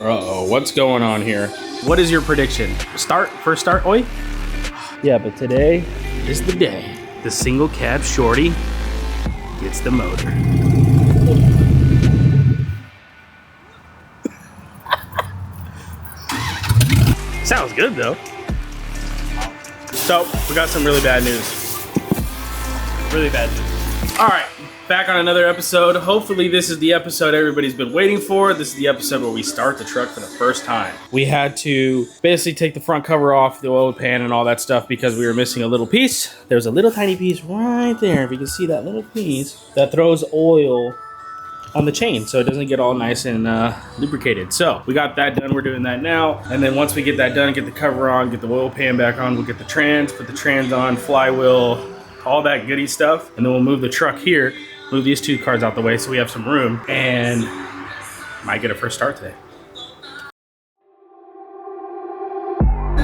Uh-oh, what's going on here? What is your prediction? First start, oi? Yeah, but today is the day. The single cab shorty gets the motor. Sounds good though. So, we got some really bad news. Really bad news. All right. Back on another episode. Hopefully this is the episode everybody's been waiting for. This is the episode where we start the truck for the first time. We had to basically take the front cover off, the oil pan and all that stuff because we were missing a little piece. There's a little tiny piece right there. If you can see that little piece that throws oil on the chain so it doesn't get all nice and lubricated. So we got that done. We're doing that now. And then once we get that done, get the cover on, get the oil pan back on, we'll get the trans, put the trans on, flywheel, all that goody stuff. And then we'll move the truck here. Move these two cars out the way so we have some room and might get a first start today.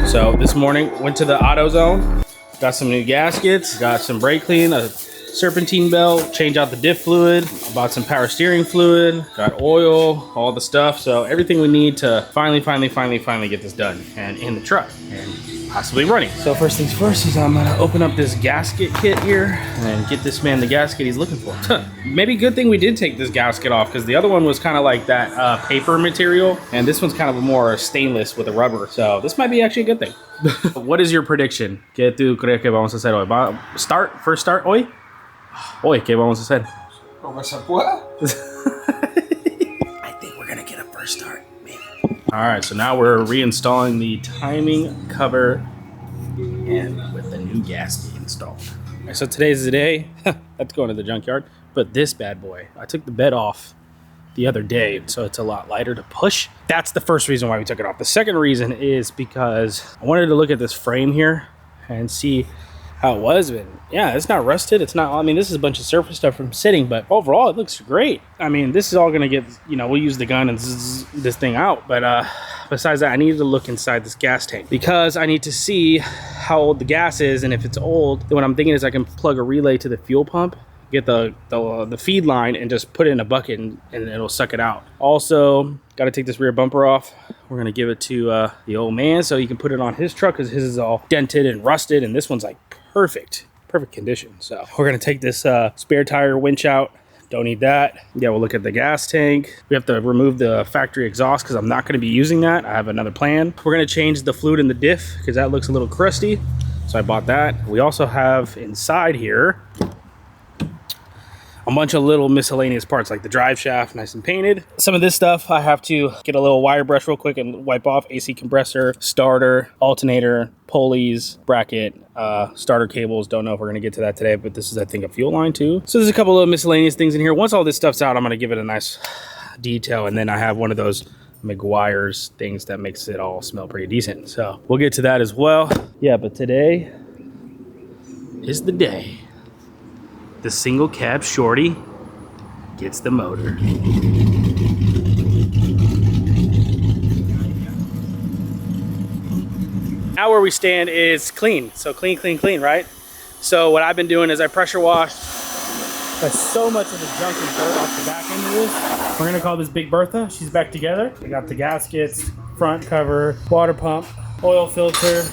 So this morning went to the AutoZone, got some new gaskets, got some brake clean, a serpentine belt, change out the diff fluid, bought some power steering fluid, got oil, all the stuff. So everything we need to finally get this done and in the truck and possibly running. So first things first is I'm gonna open up this gasket kit here and get this man the gasket he's looking for. Maybe good thing we did take this gasket off because the other one was kind of like that paper material and this one's kind of a more stainless with a rubber. So this might be actually a good thing. What is your prediction? ¿Qué tú crees que vamos a hacer hoy? First start hoy? Hoy, ¿qué vamos a hacer? Como se pueda. I think we're gonna get a first start. All right, so now we're reinstalling the timing cover and with the new gasket installed. All right, so today's the day. That's going to the junkyard. But this bad boy, I took the bed off the other day, so it's a lot lighter to push. That's the first reason why we took it off. The second reason is because I wanted to look at this frame here and see how it was. But yeah, it's not rusted. It's not, I mean, this is a bunch of surface stuff from sitting, but overall it looks great. I mean, this is all gonna get, you know, we'll use the gun and zzz this thing out. But besides that, I needed to look inside this gas tank because I need to see how old the gas is. And if it's old, then what I'm thinking is I can plug a relay to the fuel pump, get the feed line and just put it in a bucket and it'll suck it out. Also, got to take this rear bumper off. We're going to give it to the old man so he can put it on his truck because his is all dented and rusted and this one's like perfect condition. So we're going to take this spare tire winch out. Don't need that. Yeah, we'll look at the gas tank. We have to remove the factory exhaust because I'm not going to be using that. I have another plan. We're going to change the fluid in the diff because that looks a little crusty. So I bought that. We also have inside here a bunch of little miscellaneous parts like the drive shaft, nice and painted. Some of this stuff I have to get a little wire brush real quick and wipe off. AC compressor, starter, alternator, pulleys, bracket, starter cables. Don't know if we're gonna get to that today, but this is, I think, a fuel line too. So there's a couple of miscellaneous things in here. Once all this stuff's out, I'm gonna give it a nice detail. And then I have one of those McGuire's things that makes it all smell pretty decent. So we'll get to that as well. Yeah, but today is the day. The single cab shorty gets the motor. Now where we stand is clean. So clean, right? So what I've been doing is I pressure washed so much of the junk and dirt off the back end of this. We're gonna call this Big Bertha. She's back together. We got the gaskets, front cover, water pump, oil filter.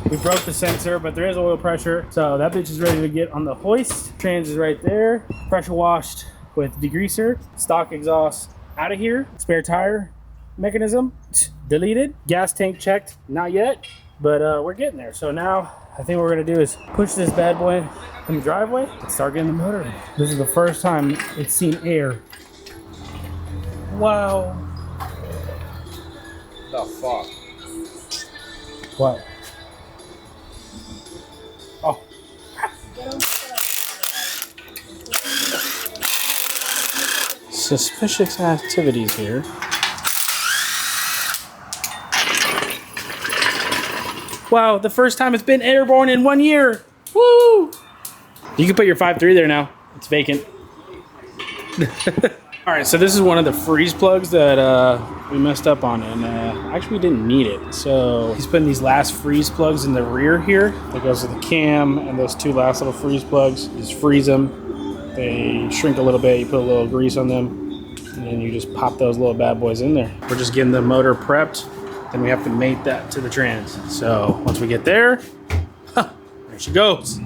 We broke the sensor, but there is oil pressure. So that bitch is ready to get on the hoist. Trans is right there. Pressure washed with degreaser. Stock exhaust out of here. Spare tire mechanism deleted. Gas tank checked, not yet, but we're getting there. So now I think what we're gonna do is push this bad boy in the driveway and start getting the motor in. This is the first time it's seen air. Wow. The fuck? What? Oh. Suspicious activities here. Wow, the first time it's been airborne in 1 year. Woo! You can put your 5.3 there now. It's vacant. All right, so this is one of the freeze plugs that we messed up on, and actually we didn't need it. So he's putting these last freeze plugs in the rear here. That goes to the cam, and those two last little freeze plugs. You just freeze them. They shrink a little bit. You put a little grease on them. And then you just pop those little bad boys in there. We're just getting the motor prepped. Then we have to mate that to the trans. So once we get there, there she goes.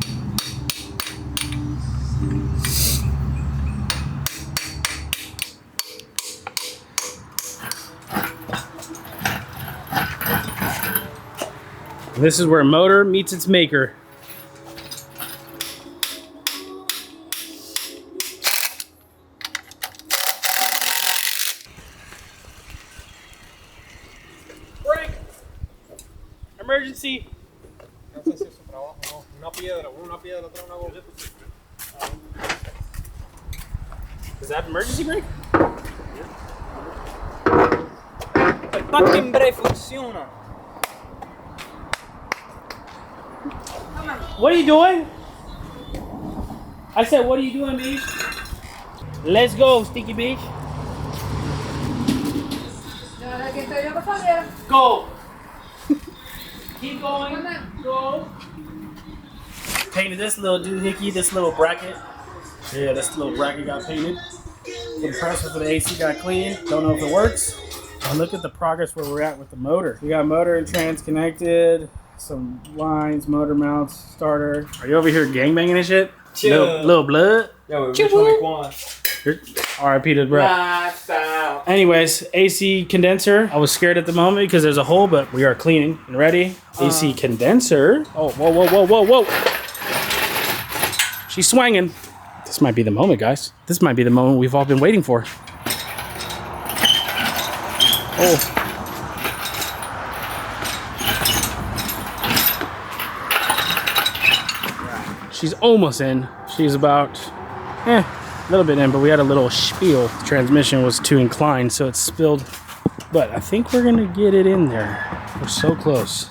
This is where motor meets its maker. Break! Emergency! Is that emergency brake? El parking brake funciona. What are you doing? I said, what are you doing, bitch? Let's go, stinky bitch. Go. Keep going. Go. Painted this little doohickey, this little bracket. Yeah, this little bracket got painted. Compressor for the AC got cleaned. Don't know if it works. And look at the progress where we're at with the motor. We got motor and trans connected. Some lines, motor mounts, starter. Are you over here gangbanging and shit? Little blood? Yeah, which one we want? RIP to the bro. Anyways, AC condenser. I was scared at the moment because there's a hole, but we are cleaning and ready. AC condenser. Oh, whoa, whoa, whoa, whoa, whoa. She's swinging. This might be the moment, guys. This might be the moment we've all been waiting for. Oh. She's almost in. She's about, a little bit in, but we had a little spiel. The transmission was too inclined, so it spilled. But I think we're gonna get it in there. We're so close.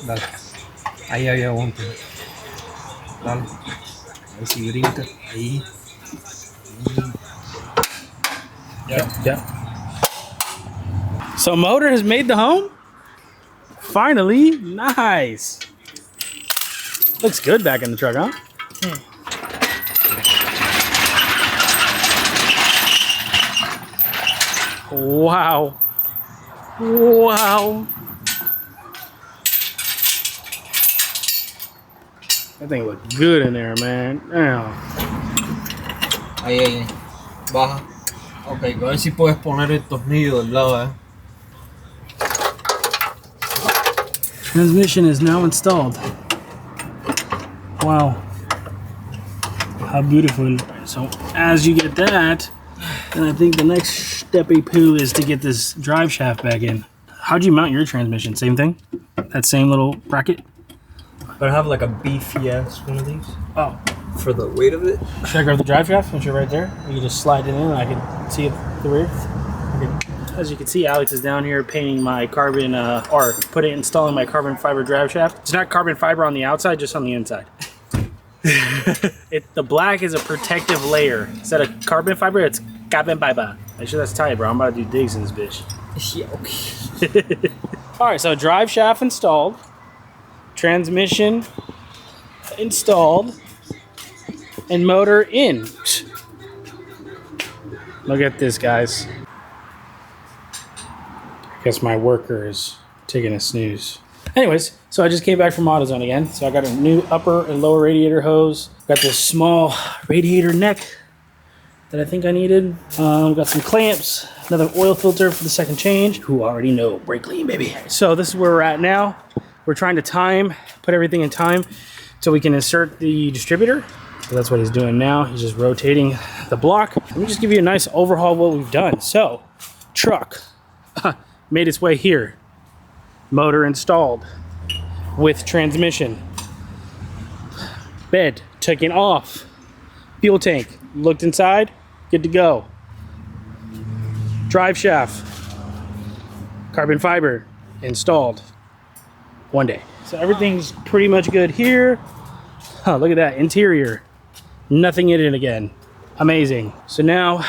Dale. Ahí había aguante. Dale. Ahí sí brinca. Ahí. Yep. So motor has made the home? Finally, nice. Looks good back in the truck, huh? Wow. Wow. That thing looked good in there, man. Damn. Ahí. Baja. Ok, a ver si puedes poner el tornillo del lado, Transmission is now installed. Wow. How beautiful. So as you get that, then I think the next steppy poo is to get this drive shaft back in. How'd you mount your transmission? Same thing? That same little bracket? But I have like a beefy ass one of these. Oh. For the weight of it. Should I grab the drive shaft since you're right there? You can just slide it in and I can see it the rear. Okay. As you can see, Alex is down here painting my carbon, installing my carbon fiber drive shaft. It's not carbon fiber on the outside, just on the inside. The black is a protective layer. Instead of carbon fiber, it's carbon fiber. Make sure that's tight, bro. I'm about to do digs in this bitch. Yeah, okay. Alright, so drive shaft installed. Transmission installed. And motor in. Look at this, guys. I guess my worker is taking a snooze. Anyways, so I just came back from AutoZone again. So I got a new upper and lower radiator hose. Got this small radiator neck that I think I needed. Got some clamps, another oil filter for the second change. Who already know, brake clean, baby. So this is where we're at now. We're trying to put everything in time so we can insert the distributor. So that's what he's doing now. He's just rotating the block. Let me just give you a nice overhaul of what we've done. So, truck made its way here. Motor installed with transmission. Bed taken off. Fuel tank looked inside. Good to go. Drive shaft. Carbon fiber installed. One day. So everything's pretty much good here. Oh, look at that interior. Nothing in it again. Amazing. So now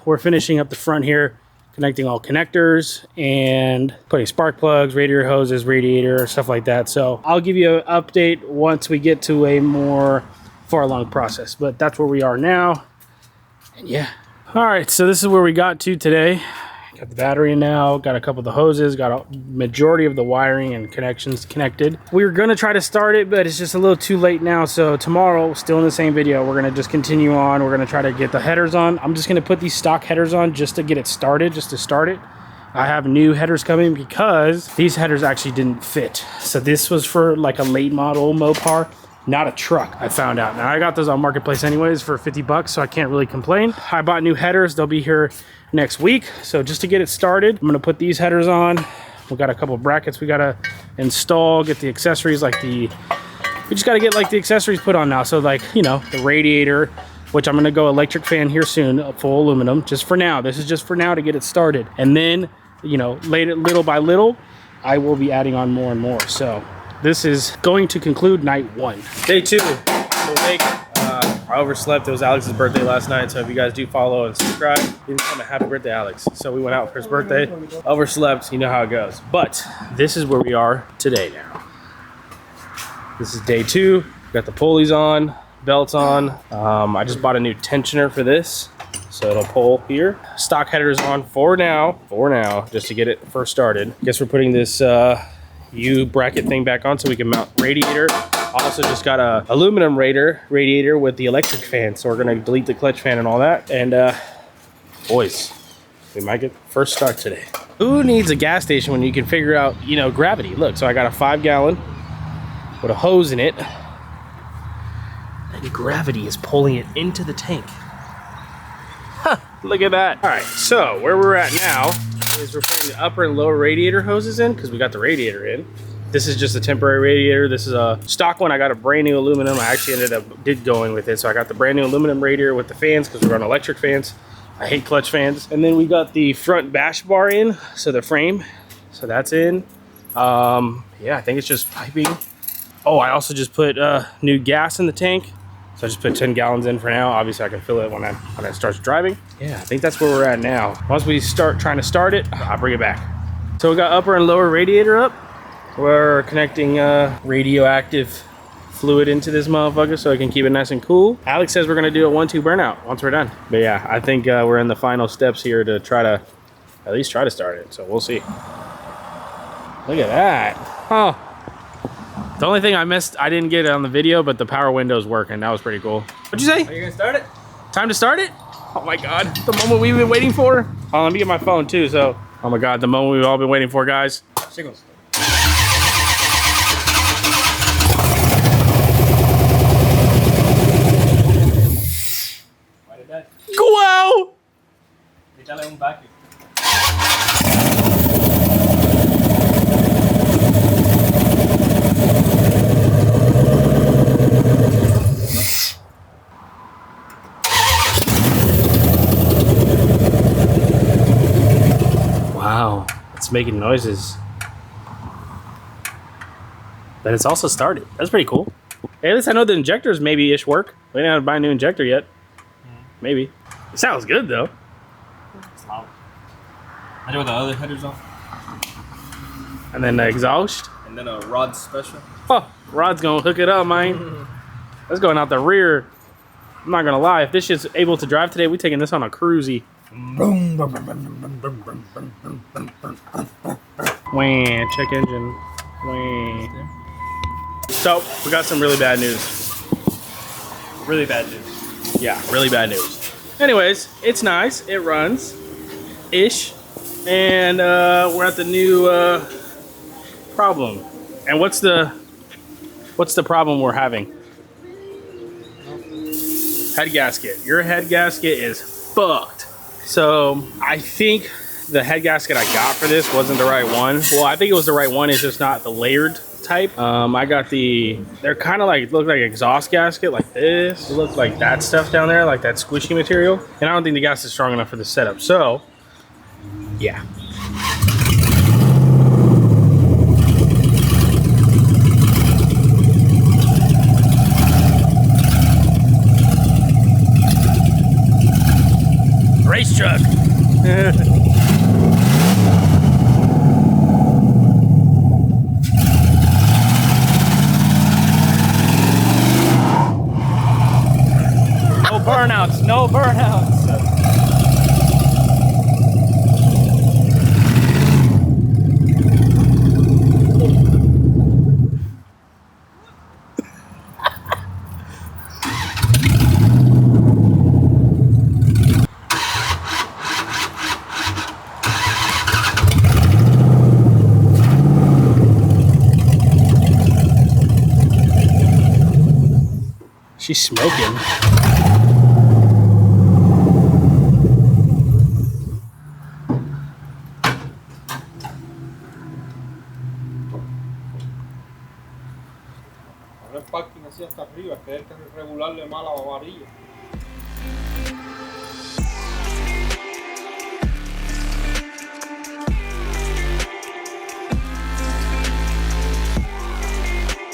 we're finishing up the front here, connecting all connectors and putting spark plugs, radiator hoses, radiator, stuff like that. So I'll give you an update once we get to a more far along process, but that's where we are now. And yeah, All right, so this is where we got to today. Got the battery now, got a couple of the hoses, got a majority of the wiring and connections connected. We were gonna try to start it, but it's just a little too late now. So tomorrow, still in the same video, we're gonna just continue on. We're gonna try to get the headers on. I'm just gonna put these stock headers on just to get it started, just to start it. I have new headers coming because these headers actually didn't fit. So this was for like a late model Mopar, not a truck, I found out. Now I got those on Marketplace anyways for 50 bucks, so I can't really complain. I bought new headers, they'll be here next week. So just to get it started, I'm gonna put these headers on. We got a couple of brackets we gotta install, get the accessories we just gotta get like the accessories put on now. So like, you know, the radiator, which I'm gonna go electric fan here soon, full aluminum, just for now. This is just for now to get it started. And then, you know, later, little by little, I will be adding on more and more. So this is going to conclude night 1. Day 2, I'm awake. I overslept. It was Alex's birthday last night, so if you guys do follow and subscribe, you can come and happy birthday, Alex. So we went out for his birthday, overslept, you know how it goes. But this is where we are today now. This is day 2, got the pulleys on, belts on. I just bought a new tensioner for this, so it'll pull here. Stock headers on for now, just to get it first started. Guess we're putting this U bracket thing back on so we can mount radiator. Also just got a aluminum radiator with the electric fan, so we're gonna delete the clutch fan and all that. And boys, we might get first start today. Who needs a gas station when you can figure out, you know, gravity? Look, so I got a 5-gallon with a hose in it, and gravity is pulling it into the tank. Huh, look at that. All right, so where we're at now is we're putting the upper and lower radiator hoses in because we got the radiator in. This is just a temporary radiator. This is a stock one. I got a brand new aluminum. I actually did go in with it. So I got the brand new aluminum radiator with the fans because we're on electric fans. I hate clutch fans. And then we got the front bash bar in, so the frame. So that's in. Yeah, I think it's just piping. Oh, I also just put new gas in the tank. So I just put 10 gallons in for now. Obviously I can fill it when it starts driving. Yeah, I think that's where we're at now. Once we start trying to start it, I'll bring it back. So we got upper and lower radiator up. We're connecting radioactive fluid into this motherfucker so I can keep it nice and cool. Alex says we're gonna do a 1-2 burnout once we're done. But yeah, I think we're in the final steps here to try to at least try to start it. So we'll see. Look at that. Oh. The only thing I missed, I didn't get it on the video, but the power window's working. That was pretty cool. What'd you say? Are you gonna start it? Time to start it? Oh my God, the moment we've been waiting for. Oh, let me get my phone too, so. Oh my God, the moment we've all been waiting for, guys. Signals. Wow! Échale un vacuum. Wow, it's making noises. But it's also started. That's pretty cool. Hey, at least I know the injectors maybe-ish work. We didn't have to buy a new injector yet. Maybe. It sounds good though. It's loud. I know the other headers on. And then the exhaust. And then a rod special. Oh, Rod's gonna hook it up, man. That's going out the rear. I'm not gonna lie, if this shit's able to drive today, we taking this on a cruisy. Wah, check engine. Wah. So, we got some really bad news. Really bad news. Yeah, really bad news. Anyways, it's nice. It runs-ish. And we're at the new problem. And what's the problem we're having? Head gasket. Your head gasket is fucked. So I think the head gasket I got for this wasn't the right one. Well, I think it was the right one. It's just not the layered type. I got they're kind of like, look like exhaust gasket like this. It looks like that stuff down there, like that squishy material. And I don't think the gas is strong enough for the setup. So, yeah. Race truck. No burnouts. She's smoking. Ahora el parking así hasta arriba, que hay que regularle más la varilla.